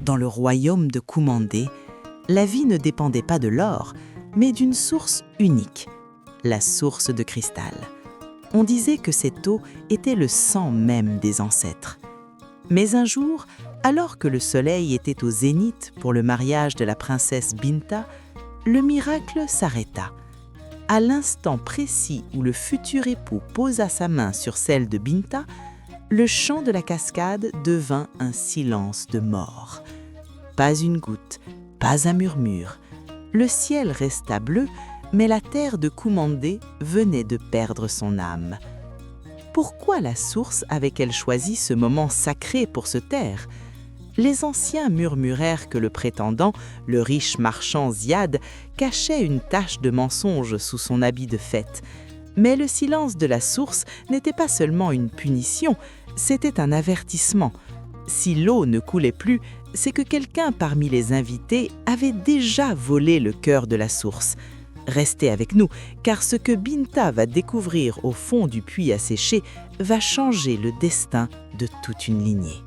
Dans le royaume de Koumandé, la vie ne dépendait pas de l'or, mais d'une source unique, la source de cristal. On disait que cette eau était le sang même des ancêtres. Mais un jour, alors que le soleil était au zénith pour le mariage de la princesse Binta, le miracle s'arrêta. À l'instant précis où le futur époux posa sa main sur celle de Binta, le chant de la cascade devint un silence de mort. Pas une goutte, pas un murmure. Le ciel resta bleu, mais la terre de Koumandé venait de perdre son âme. Pourquoi la source avait-elle choisi ce moment sacré pour se taire ? Les anciens murmurèrent que le prétendant, le riche marchand Ziad, cachait une tache de mensonge sous son habit de fête. Mais le silence de la source n'était pas seulement une punition, c'était un avertissement. Si l'eau ne coulait plus, c'est que quelqu'un parmi les invités avait déjà volé le cœur de la source. Restez avec nous, car ce que Binta va découvrir au fond du puits asséché va changer le destin de toute une lignée.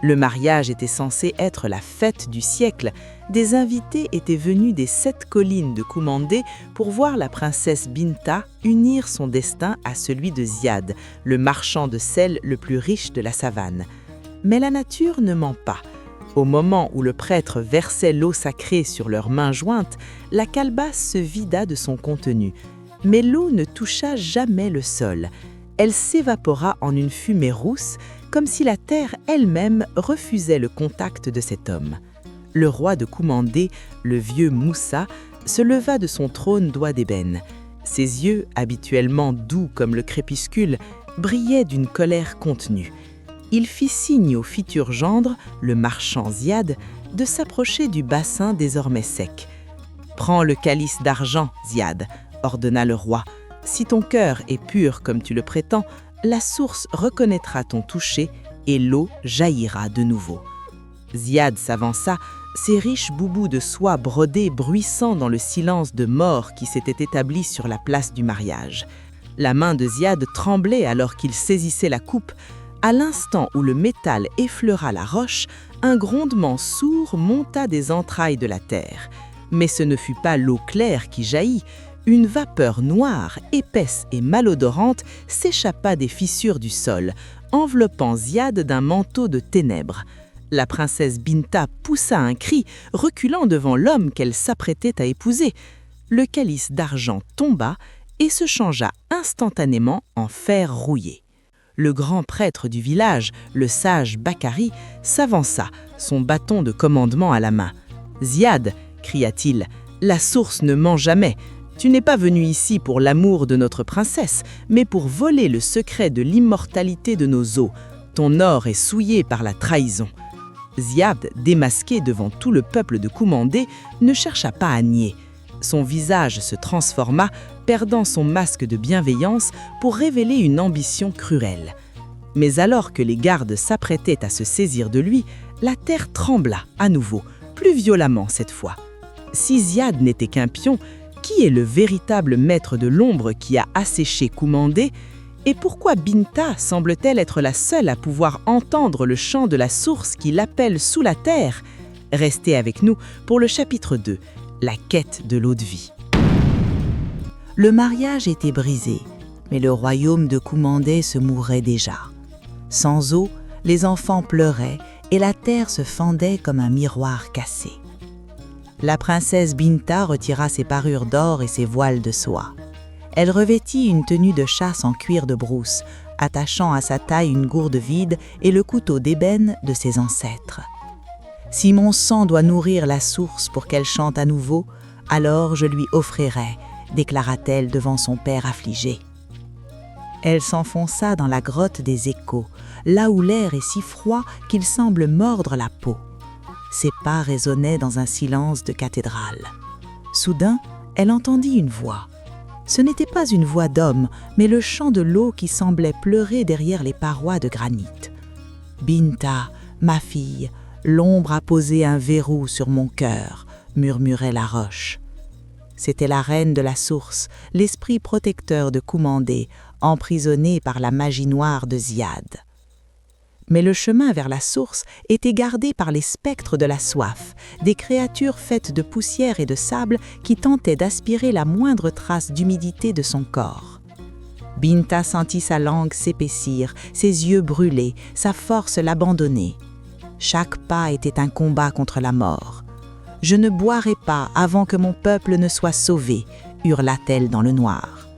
Le mariage était censé être la fête du siècle. Des invités étaient venus des 7 collines de Koumandé pour voir la princesse Binta unir son destin à celui de Ziad, le marchand de sel le plus riche de la savane. Mais la nature ne ment pas. Au moment où le prêtre versait l'eau sacrée sur leurs mains jointes, la calebasse se vida de son contenu. Mais l'eau ne toucha jamais le sol. Elle s'évapora en une fumée rousse, comme si la terre elle-même refusait le contact de cet homme. Le roi de Koumandé, le vieux Moussa, se leva de son trône d'oie d'ébène. Ses yeux, habituellement doux comme le crépuscule, brillaient d'une colère contenue. Il fit signe au futur gendre, le marchand Ziad, de s'approcher du bassin désormais sec. « Prends le calice d'argent, Ziad, » ordonna le roi. « Si ton cœur est pur comme tu le prétends, la source reconnaîtra ton toucher et l'eau jaillira de nouveau. » Ziad s'avança, ses riches boubous de soie brodés bruissant dans le silence de mort qui s'était établi sur la place du mariage. La main de Ziad tremblait alors qu'il saisissait la coupe. À l'instant où le métal effleura la roche, un grondement sourd monta des entrailles de la terre. Mais ce ne fut pas l'eau claire qui jaillit. Une vapeur noire, épaisse et malodorante s'échappa des fissures du sol, enveloppant Ziad d'un manteau de ténèbres. La princesse Binta poussa un cri, reculant devant l'homme qu'elle s'apprêtait à épouser. Le calice d'argent tomba et se changea instantanément en fer rouillé. Le grand prêtre du village, le sage Bakari, s'avança, son bâton de commandement à la main. « Ziad, cria-t-il, la source ne ment jamais. Tu n'es pas venu ici pour l'amour de notre princesse, mais pour voler le secret de l'immortalité de nos eaux. Ton or est souillé par la trahison. » Ziad, démasqué devant tout le peuple de Koumandé, ne chercha pas à nier. Son visage se transforma, perdant son masque de bienveillance pour révéler une ambition cruelle. Mais alors que les gardes s'apprêtaient à se saisir de lui, la terre trembla à nouveau, plus violemment cette fois. Si Ziad n'était qu'un pion, qui est le véritable maître de l'ombre qui a asséché Koumandé ? Et pourquoi Binta semble-t-elle être la seule à pouvoir entendre le chant de la source qui l'appelle sous la terre ? Restez avec nous pour le chapitre 2, la quête de l'eau de vie. Le mariage était brisé, mais le royaume de Koumandé se mourait déjà. Sans eau, les enfants pleuraient et la terre se fendait comme un miroir cassé. La princesse Binta retira ses parures d'or et ses voiles de soie. Elle revêtit une tenue de chasse en cuir de brousse, attachant à sa taille une gourde vide et le couteau d'ébène de ses ancêtres. « Si mon sang doit nourrir la source pour qu'elle chante à nouveau, alors je lui offrirai, » déclara-t-elle devant son père affligé. Elle s'enfonça dans la grotte des échos, là où l'air est si froid qu'il semble mordre la peau. Ses pas résonnaient dans un silence de cathédrale. Soudain, elle entendit une voix. Ce n'était pas une voix d'homme, mais le chant de l'eau qui semblait pleurer derrière les parois de granit. « Binta, ma fille, l'ombre a posé un verrou sur mon cœur, » murmurait la roche. C'était la reine de la source, l'esprit protecteur de Koumandé, emprisonné par la magie noire de Ziad. Mais le chemin vers la source était gardé par les spectres de la soif, des créatures faites de poussière et de sable qui tentaient d'aspirer la moindre trace d'humidité de son corps. Binta sentit sa langue s'épaissir, ses yeux brûler, sa force l'abandonner. Chaque pas était un combat contre la mort. « Je ne boirai pas avant que mon peuple ne soit sauvé », hurla-t-elle dans le noir.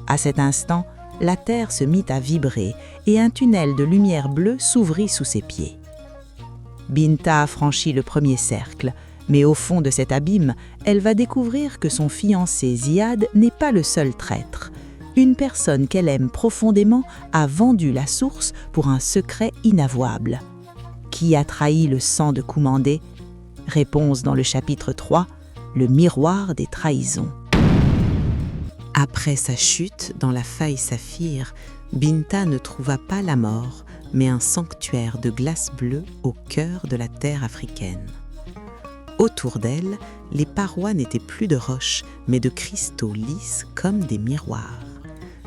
À cet instant, la terre se mit à vibrer et un tunnel de lumière bleue s'ouvrit sous ses pieds. Binta a franchi le premier cercle, mais au fond de cet abîme, elle va découvrir que son fiancé Ziad n'est pas le seul traître. Une personne qu'elle aime profondément a vendu la source pour un secret inavouable. Qui a trahi le sang de Koumandé? Réponse dans le chapitre 3, le miroir des trahisons. Après sa chute dans la faille Saphir, Binta ne trouva pas la mort, mais un sanctuaire de glace bleue au cœur de la terre africaine. Autour d'elle, les parois n'étaient plus de roches, mais de cristaux lisses comme des miroirs.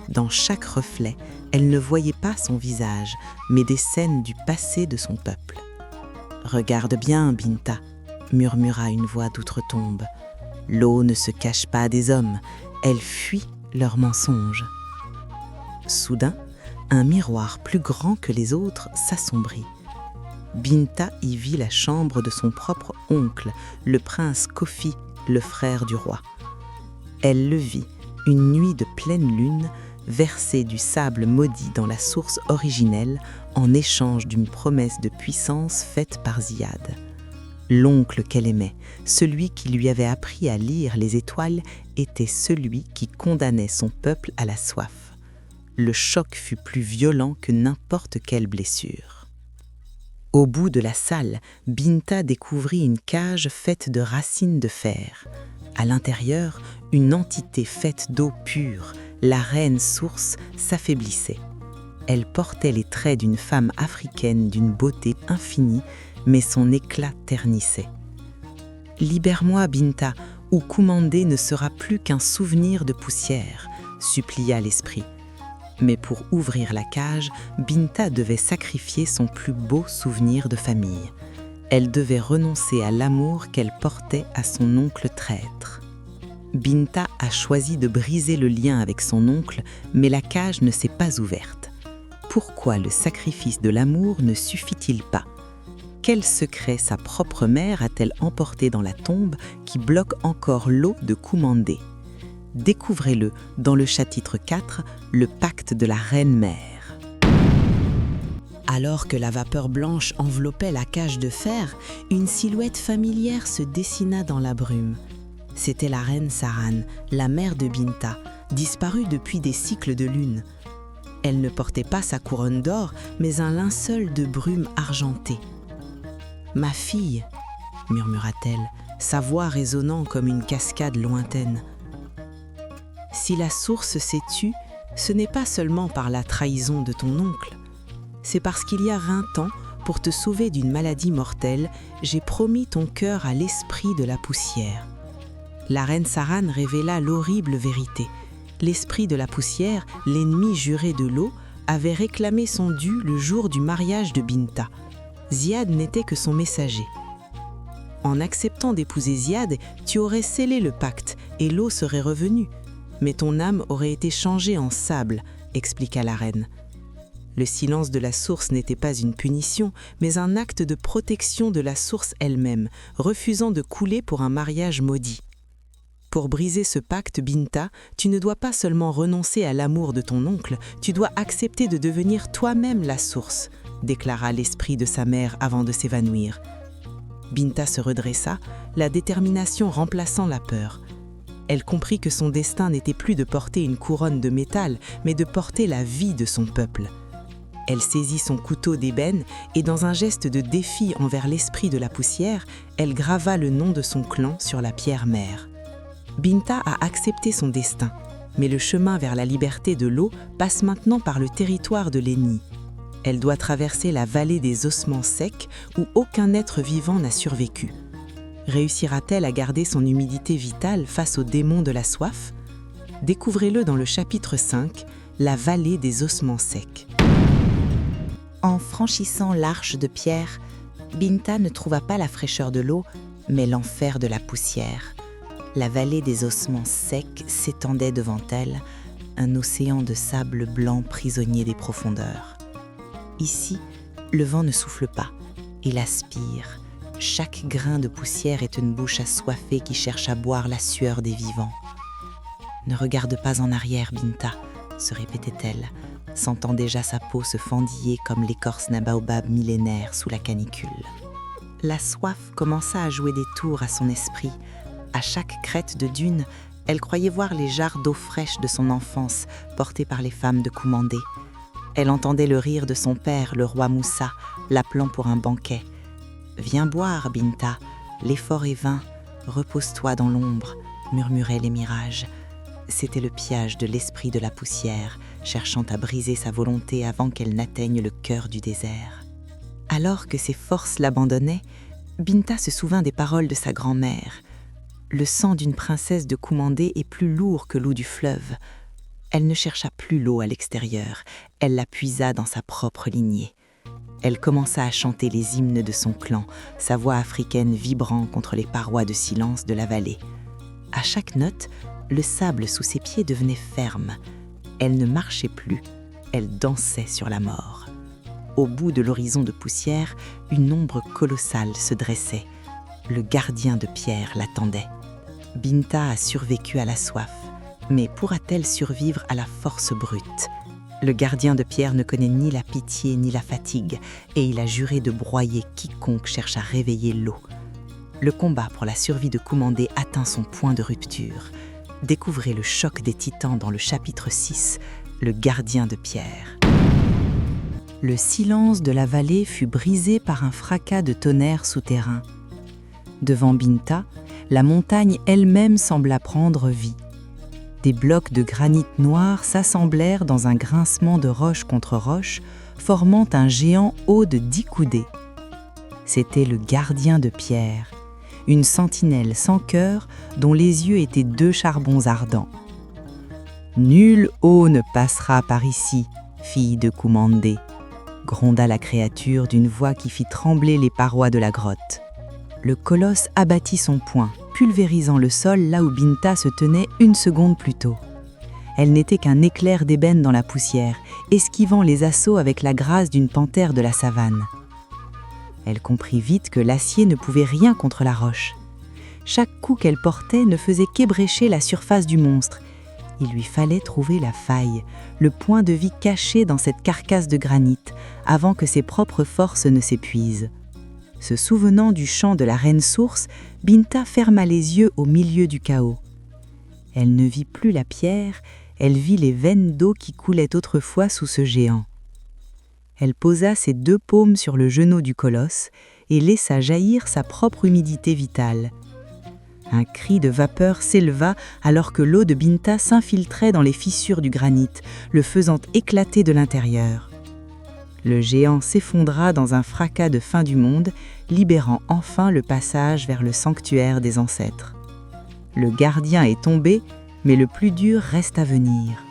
Dans chaque reflet, elle ne voyait pas son visage, mais des scènes du passé de son peuple. « Regarde bien, Binta », murmura une voix d'outre-tombe. « L'eau ne se cache pas des hommes, elle fuit leurs mensonges. » Soudain, un miroir plus grand que les autres s'assombrit. Binta y vit la chambre de son propre oncle, le prince Kofi, le frère du roi. Elle le vit, une nuit de pleine lune, verser du sable maudit dans la source originelle en échange d'une promesse de puissance faite par Ziad. L'oncle qu'elle aimait, celui qui lui avait appris à lire les étoiles, était celui qui condamnait son peuple à la soif. Le choc fut plus violent que n'importe quelle blessure. Au bout de la salle, Binta découvrit une cage faite de racines de fer. À l'intérieur, une entité faite d'eau pure, la reine source, s'affaiblissait. Elle portait les traits d'une femme africaine d'une beauté infinie, mais son éclat ternissait. « Libère-moi, Binta, ou Koumandé ne sera plus qu'un souvenir de poussière », supplia l'esprit. Mais pour ouvrir la cage, Binta devait sacrifier son plus beau souvenir de famille. Elle devait renoncer à l'amour qu'elle portait à son oncle traître. Binta a choisi de briser le lien avec son oncle, mais la cage ne s'est pas ouverte. Pourquoi le sacrifice de l'amour ne suffit-il pas? Quel secret sa propre mère a-t-elle emporté dans la tombe qui bloque encore l'eau de Koumandé? Découvrez-le dans le chapitre 4, le pacte de la reine-mère. Alors que la vapeur blanche enveloppait la cage de fer, une silhouette familière se dessina dans la brume. C'était la reine Saran, la mère de Binta, disparue depuis des cycles de lune. Elle ne portait pas sa couronne d'or, mais un linceul de brume argentée. « Ma fille » murmura-t-elle, sa voix résonnant comme une cascade lointaine. « Si la source s'est tue, ce n'est pas seulement par la trahison de ton oncle. C'est parce qu'il y a 20 ans, pour te sauver d'une maladie mortelle, j'ai promis ton cœur à l'esprit de la poussière. » La reine Saran révéla l'horrible vérité. L'esprit de la poussière, l'ennemi juré de l'eau, avait réclamé son dû le jour du mariage de Binta. Ziad n'était que son messager. En acceptant d'épouser Ziad, tu aurais scellé le pacte et l'eau serait revenue. Mais ton âme aurait été changée en sable, expliqua la reine. Le silence de la source n'était pas une punition, mais un acte de protection de la source elle-même, refusant de couler pour un mariage maudit. Pour briser ce pacte, Binta, tu ne dois pas seulement renoncer à l'amour de ton oncle, tu dois accepter de devenir toi-même la source, déclara l'esprit de sa mère avant de s'évanouir. Binta se redressa, la détermination remplaçant la peur. Elle comprit que son destin n'était plus de porter une couronne de métal, mais de porter la vie de son peuple. Elle saisit son couteau d'ébène et dans un geste de défi envers l'esprit de la poussière, elle grava le nom de son clan sur la pierre mère. Binta a accepté son destin, mais le chemin vers la liberté de l'eau passe maintenant par le territoire de l'Eni. Elle doit traverser la vallée des ossements secs où aucun être vivant n'a survécu. Réussira-t-elle à garder son humidité vitale face aux démons de la soif? Découvrez-le dans le chapitre 5, la vallée des ossements secs. En franchissant l'arche de pierre, Binta ne trouva pas la fraîcheur de l'eau, mais l'enfer de la poussière. La vallée des ossements secs s'étendait devant elle, un océan de sable blanc prisonnier des profondeurs. Ici, le vent ne souffle pas, il aspire. Chaque grain de poussière est une bouche assoiffée qui cherche à boire la sueur des vivants. « Ne regarde pas en arrière, Binta », se répétait-elle, sentant déjà sa peau se fendiller comme l'écorce d'un baobab millénaire sous la canicule. La soif commença à jouer des tours à son esprit. À chaque crête de dune, elle croyait voir les jarres d'eau fraîche de son enfance portées par les femmes de Koumandé. Elle entendait le rire de son père, le roi Moussa, l'appelant pour un banquet. « Viens boire, Binta, l'effort est vain, repose-toi dans l'ombre », murmuraient les mirages. C'était le pillage de l'esprit de la poussière, cherchant à briser sa volonté avant qu'elle n'atteigne le cœur du désert. Alors que ses forces l'abandonnaient, Binta se souvint des paroles de sa grand-mère. Le sang d'une princesse de Koumandé est plus lourd que l'eau du fleuve. Elle ne chercha plus l'eau à l'extérieur, elle la puisa dans sa propre lignée. Elle commença à chanter les hymnes de son clan, sa voix africaine vibrant contre les parois de silence de la vallée. À chaque note, le sable sous ses pieds devenait ferme. Elle ne marchait plus, elle dansait sur la mort. Au bout de l'horizon de poussière, une ombre colossale se dressait. Le gardien de pierre l'attendait. Binta a survécu à la soif, mais pourra-t-elle survivre à la force brute ? Le gardien de pierre ne connaît ni la pitié ni la fatigue, et il a juré de broyer quiconque cherche à réveiller l'eau. Le combat pour la survie de Koumandé atteint son point de rupture. Découvrez le choc des titans dans le chapitre 6, le gardien de pierre. Le silence de la vallée fut brisé par un fracas de tonnerre souterrain. Devant Binta, la montagne elle-même sembla prendre vie. Des blocs de granit noir s'assemblèrent dans un grincement de roche contre roche, formant un géant haut de 10 coudées. C'était le gardien de pierre, une sentinelle sans cœur dont les yeux étaient 2 charbons ardents. « Nulle eau ne passera par ici, fille de Koumandé », gronda la créature d'une voix qui fit trembler les parois de la grotte. Le colosse abattit son poing, pulvérisant le sol là où Binta se tenait 1 seconde plus tôt. Elle n'était qu'un éclair d'ébène dans la poussière, esquivant les assauts avec la grâce d'une panthère de la savane. Elle comprit vite que l'acier ne pouvait rien contre la roche. Chaque coup qu'elle portait ne faisait qu'ébrécher la surface du monstre. Il lui fallait trouver la faille, le point de vie caché dans cette carcasse de granit, avant que ses propres forces ne s'épuisent. Se souvenant du chant de la reine source, Binta ferma les yeux au milieu du chaos. Elle ne vit plus la pierre, elle vit les veines d'eau qui coulaient autrefois sous ce géant. Elle posa ses 2 paumes sur le genou du colosse et laissa jaillir sa propre humidité vitale. Un cri de vapeur s'éleva alors que l'eau de Binta s'infiltrait dans les fissures du granit, le faisant éclater de l'intérieur. Le géant s'effondra dans un fracas de fin du monde, libérant enfin le passage vers le sanctuaire des ancêtres. Le gardien est tombé, mais le plus dur reste à venir.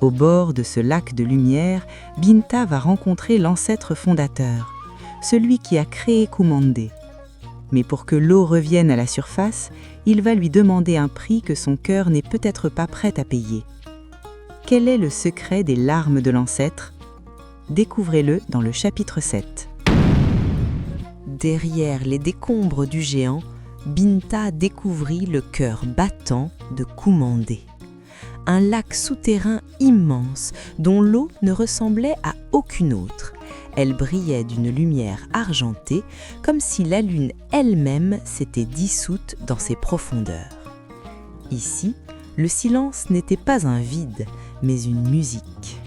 Au bord de ce lac de lumière, Binta va rencontrer l'ancêtre fondateur, celui qui a créé Koumandé. Mais pour que l'eau revienne à la surface, il va lui demander un prix que son cœur n'est peut-être pas prêt à payer. Quel est le secret des larmes de l'ancêtre ? Découvrez-le dans le chapitre 7. Derrière les décombres du géant, Binta découvrit le cœur battant de Koumandé. Un lac souterrain immense dont l'eau ne ressemblait à aucune autre. Elle brillait d'une lumière argentée, comme si la lune elle-même s'était dissoute dans ses profondeurs. Ici, le silence n'était pas un vide, mais une musique.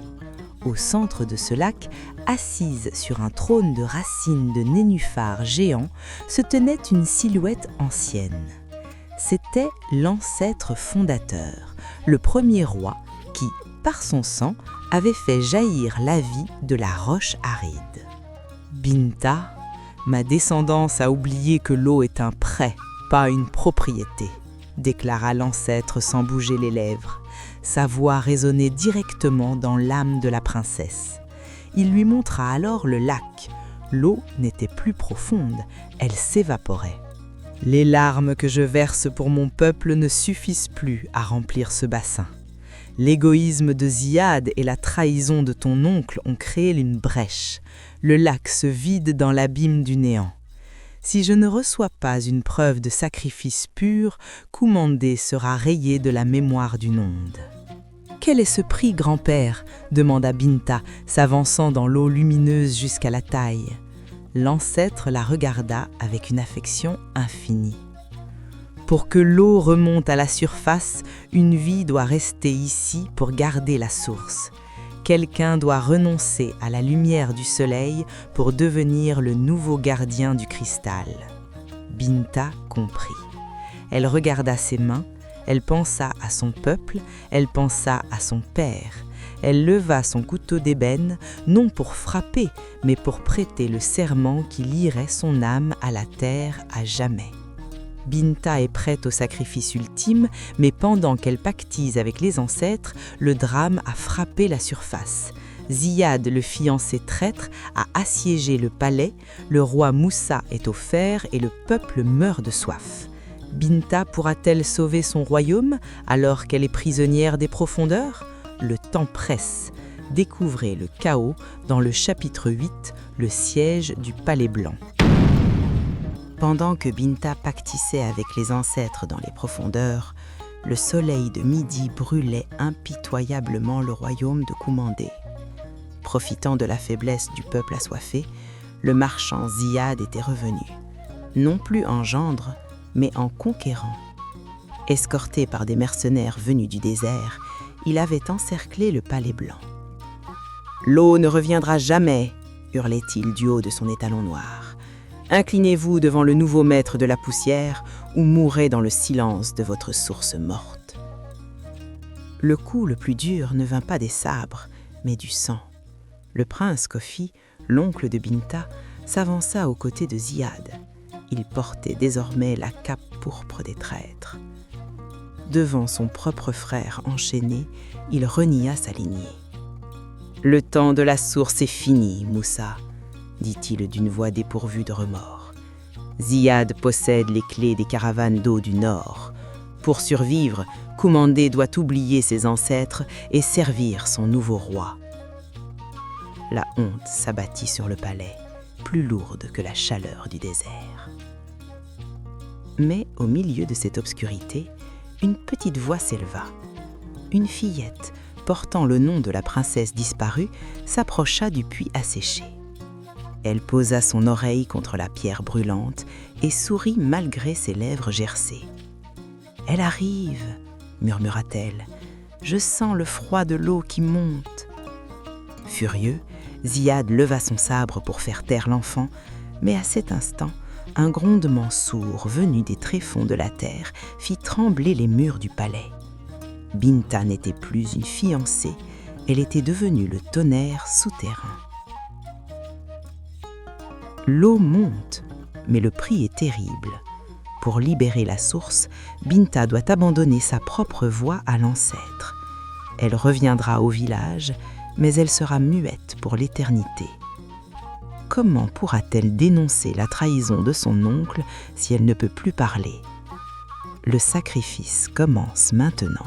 Au centre de ce lac, assise sur un trône de racines de nénuphars géants, se tenait une silhouette ancienne. C'était l'ancêtre fondateur, le premier roi qui, par son sang, avait fait jaillir la vie de la roche aride. Binta, ma descendance a oublié que l'eau est un prêt, pas une propriété, déclara l'ancêtre sans bouger les lèvres. Sa voix résonnait directement dans l'âme de la princesse. Il lui montra alors le lac. L'eau n'était plus profonde, elle s'évaporait. « Les larmes que je verse pour mon peuple ne suffisent plus à remplir ce bassin. L'égoïsme de Ziyad et la trahison de ton oncle ont créé une brèche. Le lac se vide dans l'abîme du néant. Si je ne reçois pas une preuve de sacrifice pur, Koumandé sera rayé de la mémoire du monde. »« Quel est ce prix, grand-père » demanda Binta, s'avançant dans l'eau lumineuse jusqu'à la taille. L'ancêtre la regarda avec une affection infinie. Pour que l'eau remonte à la surface, une vie doit rester ici pour garder la source. Quelqu'un doit renoncer à la lumière du soleil pour devenir le nouveau gardien du cristal. Binta comprit. Elle regarda ses mains, elle pensa à son peuple, elle pensa à son père. Elle leva son couteau d'ébène, non pour frapper, mais pour prêter le serment qui lierait son âme à la terre à jamais. Binta est prête au sacrifice ultime, mais pendant qu'elle pactise avec les ancêtres, le drame a frappé la surface. Ziyad, le fiancé traître, a assiégé le palais, le roi Moussa est au fer et le peuple meurt de soif. Binta pourra-t-elle sauver son royaume alors qu'elle est prisonnière des profondeurs ? Le temps presse. Découvrez le chaos dans le chapitre 8, le siège du Palais Blanc. Pendant que Binta pactissait avec les ancêtres dans les profondeurs, le soleil de midi brûlait impitoyablement le royaume de Koumandé. Profitant de la faiblesse du peuple assoiffé, le marchand Ziyad était revenu, non plus en gendre, mais en conquérant. Escorté par des mercenaires venus du désert, il avait encerclé le Palais Blanc. « L'eau ne reviendra jamais !» hurlait-il du haut de son étalon noir. « Inclinez-vous devant le nouveau maître de la poussière ou mourrez dans le silence de votre source morte. » Le coup le plus dur ne vint pas des sabres, mais du sang. Le prince Kofi, l'oncle de Binta, s'avança aux côtés de Ziyad. Il portait désormais la cape pourpre des traîtres. Devant son propre frère enchaîné, il renia sa lignée. « Le temps de la source est fini, Moussa, » dit-il d'une voix dépourvue de remords. « Ziyad possède les clés des caravanes d'eau du Nord. Pour survivre, Koumandé doit oublier ses ancêtres et servir son nouveau roi. » La honte s'abattit sur le palais, plus lourde que la chaleur du désert. Mais au milieu de cette obscurité, une petite voix s'éleva. Une fillette, portant le nom de la princesse disparue, s'approcha du puits asséché. Elle posa son oreille contre la pierre brûlante et sourit malgré ses lèvres gercées. « Elle arrive !» murmura-t-elle. « Je sens le froid de l'eau qui monte. » Furieux, Ziyad leva son sabre pour faire taire l'enfant, mais à cet instant, un grondement sourd venu des tréfonds de la terre fit trembler les murs du palais. Binta n'était plus une fiancée, elle était devenue le tonnerre souterrain. L'eau monte, mais le prix est terrible. Pour libérer la source, Binta doit abandonner sa propre voix à l'ancêtre. Elle reviendra au village, mais elle sera muette pour l'éternité. Comment pourra-t-elle dénoncer la trahison de son oncle si elle ne peut plus parler ? Le sacrifice commence maintenant.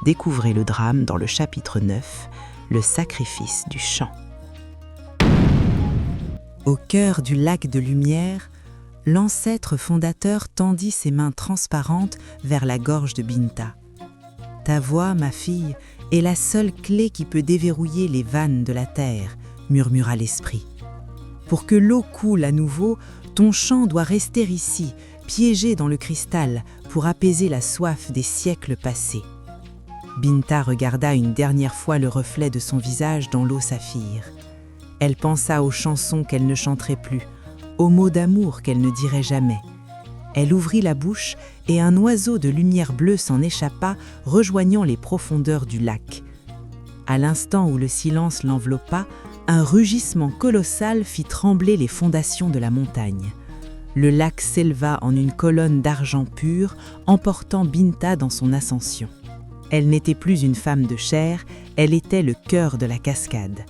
Découvrez le drame dans le chapitre 9, le sacrifice du chant. Au cœur du lac de lumière, l'ancêtre fondateur tendit ses mains transparentes vers la gorge de Binta. « Ta voix, ma fille, est la seule clé qui peut déverrouiller les vannes de la terre, » murmura l'esprit. « Pour que l'eau coule à nouveau, ton chant doit rester ici, piégé dans le cristal, pour apaiser la soif des siècles passés. » Binta regarda une dernière fois le reflet de son visage dans l'eau saphir. Elle pensa aux chansons qu'elle ne chanterait plus, aux mots d'amour qu'elle ne dirait jamais. Elle ouvrit la bouche et un oiseau de lumière bleue s'en échappa, rejoignant les profondeurs du lac. À l'instant où le silence l'enveloppa, un rugissement colossal fit trembler les fondations de la montagne. Le lac s'éleva en une colonne d'argent pur, emportant Binta dans son ascension. Elle n'était plus une femme de chair, elle était le cœur de la cascade.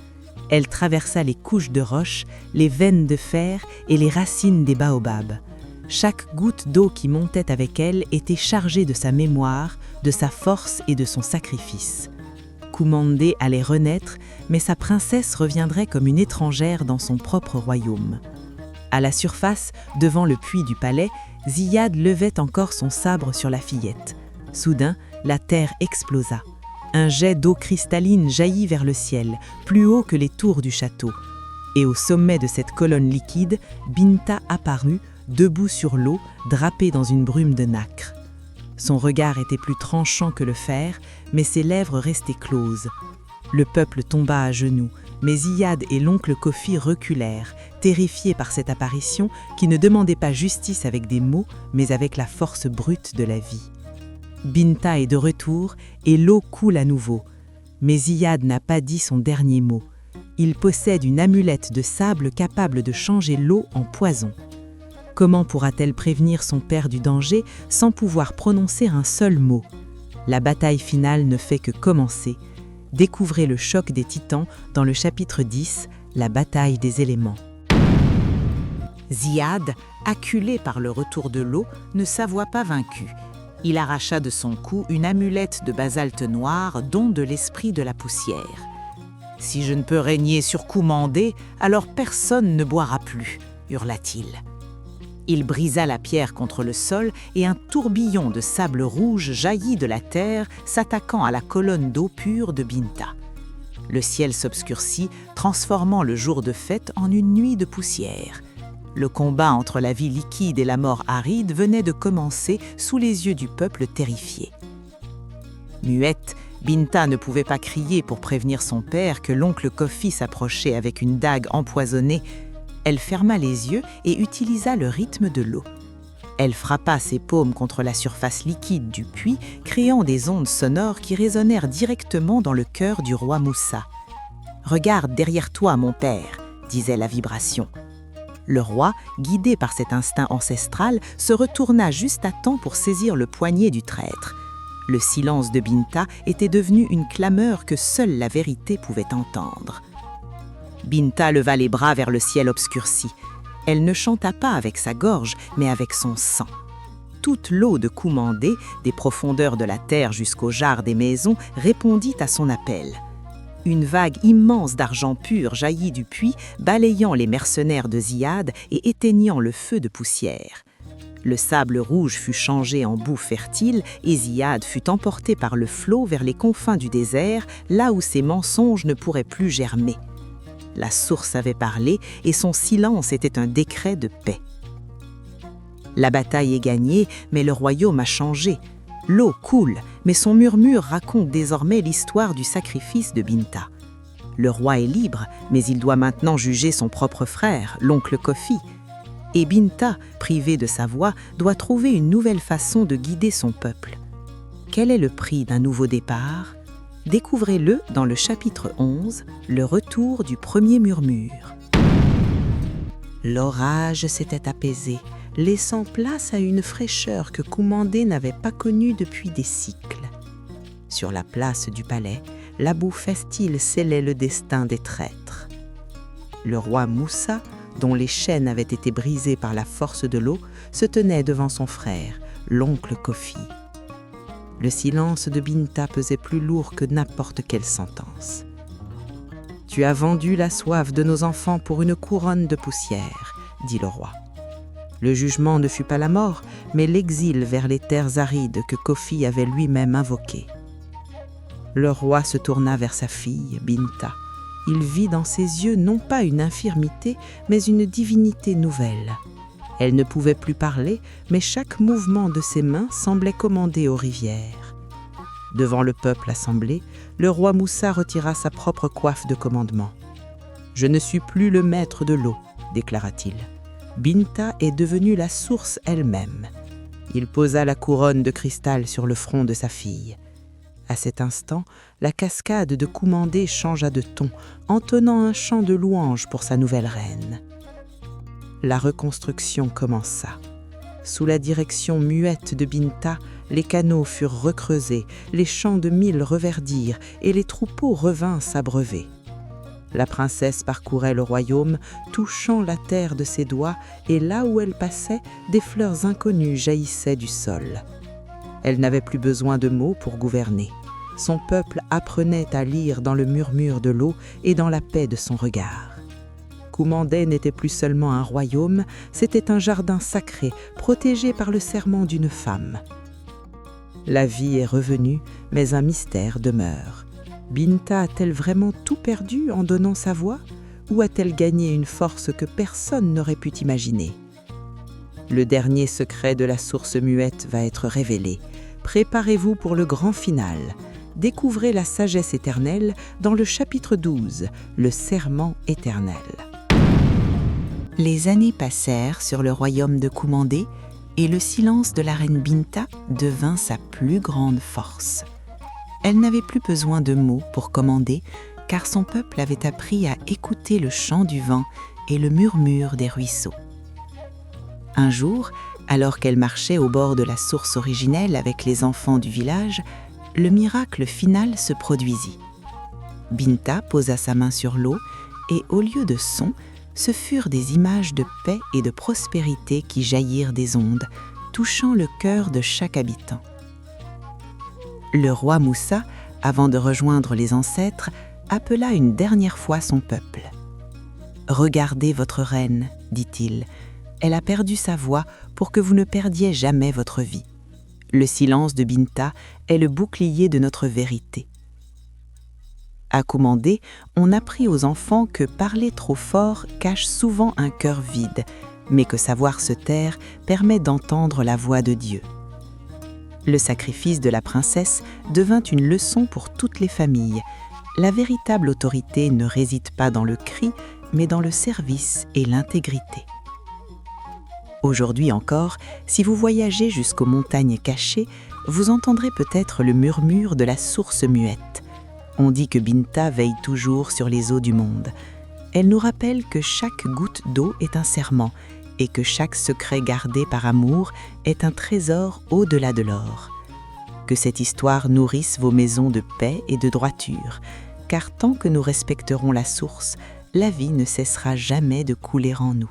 Elle traversa les couches de roche, les veines de fer et les racines des baobabs. Chaque goutte d'eau qui montait avec elle était chargée de sa mémoire, de sa force et de son sacrifice. Kumandé allait renaître, mais sa princesse reviendrait comme une étrangère dans son propre royaume. À la surface, devant le puits du palais, Ziyad levait encore son sabre sur la fillette. Soudain, la terre explosa. Un jet d'eau cristalline jaillit vers le ciel, plus haut que les tours du château. Et au sommet de cette colonne liquide, Binta apparut, debout sur l'eau, drapée dans une brume de nacre. Son regard était plus tranchant que le fer, mais ses lèvres restaient closes. Le peuple tomba à genoux, mais Ziyad et l'oncle Kofi reculèrent, terrifiés par cette apparition qui ne demandait pas justice avec des mots, mais avec la force brute de la vie. Binta est de retour et l'eau coule à nouveau. Mais Ziyad n'a pas dit son dernier mot. Il possède une amulette de sable capable de changer l'eau en poison. Comment pourra-t-elle prévenir son père du danger sans pouvoir prononcer un seul mot? La bataille finale ne fait que commencer. Découvrez le choc des titans dans le chapitre 10, la bataille des éléments. Ziyad, acculé par le retour de l'eau, ne s'avoua pas vaincu. Il arracha de son cou une amulette de basalte noir, don de l'esprit de la poussière. « Si je ne peux régner sur Kumandé, alors personne ne boira plus » hurla-t-il. Il brisa la pierre contre le sol et un tourbillon de sable rouge jaillit de la terre, s'attaquant à la colonne d'eau pure de Binta. Le ciel s'obscurcit, transformant le jour de fête en une nuit de poussière. Le combat entre la vie liquide et la mort aride venait de commencer sous les yeux du peuple terrifié. Muette, Binta ne pouvait pas crier pour prévenir son père que l'oncle Kofi s'approchait avec une dague empoisonnée. Elle ferma les yeux et utilisa le rythme de l'eau. Elle frappa ses paumes contre la surface liquide du puits, créant des ondes sonores qui résonnèrent directement dans le cœur du roi Moussa. « Regarde derrière toi, mon père », disait la vibration. Le roi, guidé par cet instinct ancestral, se retourna juste à temps pour saisir le poignet du traître. Le silence de Binta était devenu une clameur que seule la vérité pouvait entendre. Binta leva les bras vers le ciel obscurci. Elle ne chanta pas avec sa gorge, mais avec son sang. Toute l'eau de Kumandé, des profondeurs de la terre jusqu'aux jarres des maisons, répondit à son appel. Une vague immense d'argent pur jaillit du puits, balayant les mercenaires de Ziyad et éteignant le feu de poussière. Le sable rouge fut changé en boue fertile et Ziyad fut emporté par le flot vers les confins du désert, là où ses mensonges ne pourraient plus germer. La source avait parlé et son silence était un décret de paix. La bataille est gagnée, mais le royaume a changé. L'eau coule, mais son murmure raconte désormais l'histoire du sacrifice de Binta. Le roi est libre, mais il doit maintenant juger son propre frère, l'oncle Kofi. Et Binta, privée de sa voix, doit trouver une nouvelle façon de guider son peuple. Quel est le prix d'un nouveau départ? Découvrez-le dans le chapitre 11, le retour du premier murmure. L'orage s'était apaisé, laissant place à une fraîcheur que Kumandé n'avait pas connue depuis des cycles. Sur la place du palais, la boue festive scellait le destin des traîtres. Le roi Moussa, dont les chaînes avaient été brisées par la force de l'eau, se tenait devant son frère, l'oncle Kofi. Le silence de Binta pesait plus lourd que n'importe quelle sentence. « Tu as vendu la soif de nos enfants pour une couronne de poussière, » dit le roi. Le jugement ne fut pas la mort, mais l'exil vers les terres arides que Kofi avait lui-même invoqué. Le roi se tourna vers sa fille, Binta. Il vit dans ses yeux non pas une infirmité, mais une divinité nouvelle. Elle ne pouvait plus parler, mais chaque mouvement de ses mains semblait commander aux rivières. Devant le peuple assemblé, le roi Moussa retira sa propre coiffe de commandement. « Je ne suis plus le maître de l'eau », déclara-t-il. Binta est devenue la source elle-même. Il posa la couronne de cristal sur le front de sa fille. À cet instant, la cascade de Kumandé changea de ton, entonnant un chant de louange pour sa nouvelle reine. La reconstruction commença. Sous la direction muette de Binta, les canaux furent recreusés, les champs de mil reverdirent et les troupeaux revinrent s'abreuver. La princesse parcourait le royaume, touchant la terre de ses doigts, et là où elle passait, des fleurs inconnues jaillissaient du sol. Elle n'avait plus besoin de mots pour gouverner. Son peuple apprenait à lire dans le murmure de l'eau et dans la paix de son regard. Kumandé n'était plus seulement un royaume, c'était un jardin sacré, protégé par le serment d'une femme. La vie est revenue, mais un mystère demeure. Binta a-t-elle vraiment tout perdu en donnant sa voix, ou a-t-elle gagné une force que personne n'aurait pu imaginer? Le dernier secret de la source muette va être révélé. Préparez-vous pour le grand final. Découvrez la sagesse éternelle dans le chapitre 12, le serment éternel. Les années passèrent sur le royaume de Kumandé et le silence de la reine Binta devint sa plus grande force. Elle n'avait plus besoin de mots pour commander, car son peuple avait appris à écouter le chant du vent et le murmure des ruisseaux. Un jour, alors qu'elle marchait au bord de la source originelle avec les enfants du village, le miracle final se produisit. Binta posa sa main sur l'eau et au lieu de son, ce furent des images de paix et de prospérité qui jaillirent des ondes, touchant le cœur de chaque habitant. Le roi Moussa, avant de rejoindre les ancêtres, appela une dernière fois son peuple. « Regardez votre reine, dit-il, elle a perdu sa voix pour que vous ne perdiez jamais votre vie. Le silence de Binta est le bouclier de notre vérité. » À Kumandé, on apprit aux enfants que parler trop fort cache souvent un cœur vide, mais que savoir se taire permet d'entendre la voix de Dieu. Le sacrifice de la princesse devint une leçon pour toutes les familles. La véritable autorité ne réside pas dans le cri, mais dans le service et l'intégrité. Aujourd'hui encore, si vous voyagez jusqu'aux montagnes cachées, vous entendrez peut-être le murmure de la source muette. On dit que Binta veille toujours sur les eaux du monde. Elle nous rappelle que chaque goutte d'eau est un serment et que chaque secret gardé par amour est un trésor au-delà de l'or. Que cette histoire nourrisse vos maisons de paix et de droiture, car tant que nous respecterons la source, la vie ne cessera jamais de couler en nous.